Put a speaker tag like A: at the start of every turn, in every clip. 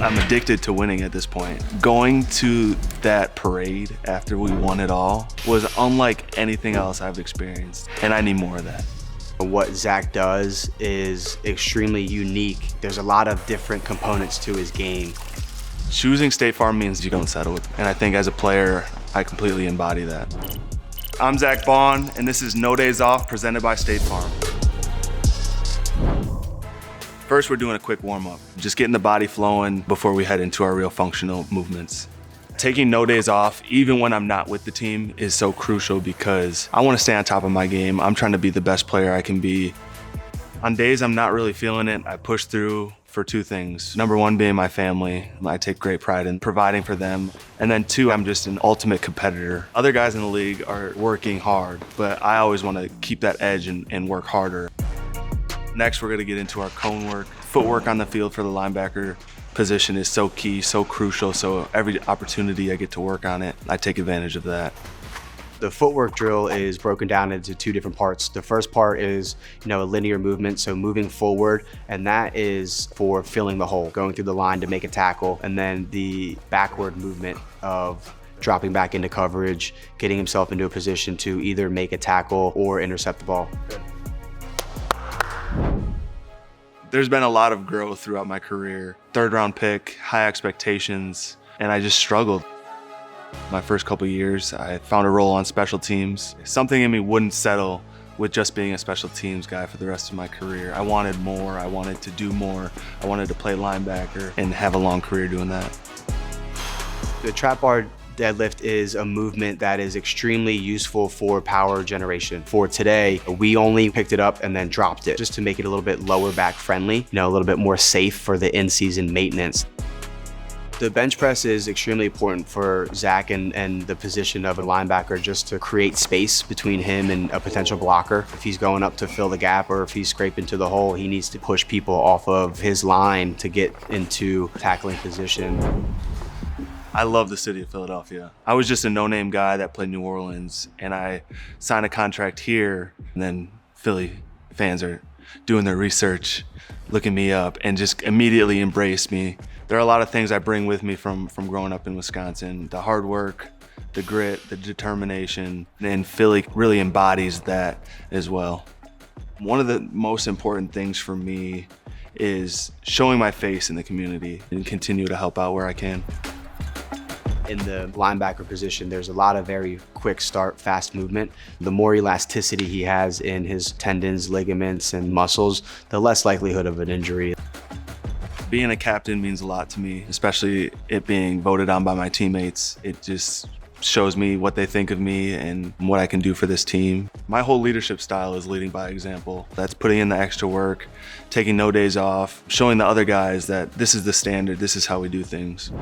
A: I'm addicted to winning at this point. Going to that parade after we won it all was unlike anything else I've experienced, and I need more of that.
B: What Zack does is extremely unique. There's a lot of different components to his game.
A: Choosing State Farm means you don't settle, and I think as a player, I completely embody that. I'm Zack Baun, and this is No Days Off, presented by State Farm. First, we're doing a quick warm-up, just getting the body flowing before we head into our real functional movements. Taking no days off, even when I'm not with the team, is so crucial because I want to stay on top of my game. I'm trying to be the best player I can be. On days I'm not really feeling it, I push through for two things. Number one being my family. I take great pride in providing for them. And then two, I'm just an ultimate competitor. Other guys in the league are working hard, but I always want to keep that edge and work harder. Next, we're going to get into our cone work. Footwork on the field for the linebacker position is so key, so crucial, so every opportunity I get to work on it, I take advantage of that.
B: The footwork drill is broken down into two different parts. The first part is, a linear movement, so moving forward, and that is for filling the hole, going through the line to make a tackle, and then the backward movement of dropping back into coverage, getting himself into a position to either make a tackle or intercept the ball. Good.
A: There's been a lot of growth throughout my career. Third round pick, high expectations, and I just struggled. My first couple of years, I found a role on special teams. Something in me wouldn't settle with just being a special teams guy for the rest of my career. I wanted more, I wanted to do more. I wanted to play linebacker and have a long career doing that.
B: The trap bar deadlift is a movement that is extremely useful for power generation. For today, we only picked it up and then dropped it just to make it a little bit lower back friendly, a little bit more safe for the in-season maintenance. The bench press is extremely important for Zack and the position of a linebacker, just to create space between him and a potential blocker. If he's going up to fill the gap or if he's scraping to the hole, he needs to push people off of his line to get into tackling position.
A: I love the city of Philadelphia. I was just a no-name guy that played New Orleans, and I signed a contract here, and then Philly fans are doing their research, looking me up, and just immediately embraced me. There are a lot of things I bring with me from growing up in Wisconsin. The hard work, the grit, the determination, and Philly really embodies that as well. One of the most important things for me is showing my face in the community and continue to help out where I can.
B: In the linebacker position, there's a lot of very quick start, fast movement. The more elasticity he has in his tendons, ligaments, and muscles, the less likelihood of an injury.
A: Being a captain means a lot to me, especially it being voted on by my teammates. It just shows me what they think of me and what I can do for this team. My whole leadership style is leading by example. That's putting in the extra work, taking no days off, showing the other guys that this is the standard, this is how we do things.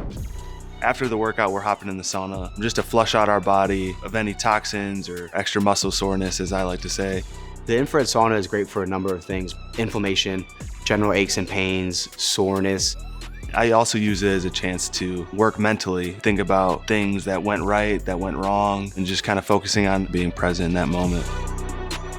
A: After the workout, we're hopping in the sauna just to flush out our body of any toxins or extra muscle soreness, as I like to say.
B: The infrared sauna is great for a number of things: inflammation, general aches and pains, soreness.
A: I also use it as a chance to work mentally, think about things that went right, that went wrong, and just kind of focusing on being present in that moment.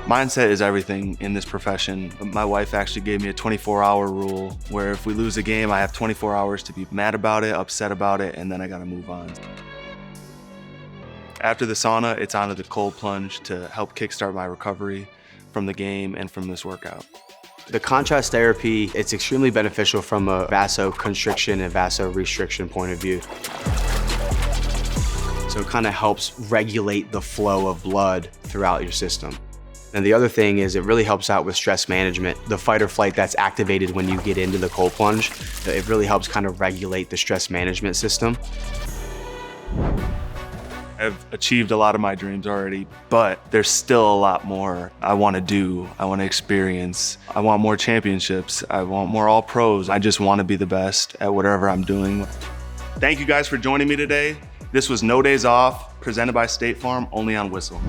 A: Mindset is everything in this profession. My wife actually gave me a 24-hour rule where if we lose a game, I have 24 hours to be mad about it, upset about it, and then I gotta move on. After the sauna, it's onto the cold plunge to help kickstart my recovery from the game and from this workout.
B: The contrast therapy, it's extremely beneficial from a vasoconstriction and vasorestriction point of view. So it kind of helps regulate the flow of blood throughout your system. And the other thing is it really helps out with stress management. The fight or flight that's activated when you get into the cold plunge, it really helps kind of regulate the stress management system.
A: I've achieved a lot of my dreams already, but there's still a lot more I want to do, I want to experience. I want more championships, I want more All-Pros. I just want to be the best at whatever I'm doing. Thank you guys for joining me today. This was No Days Off, presented by State Farm, only on Whistle.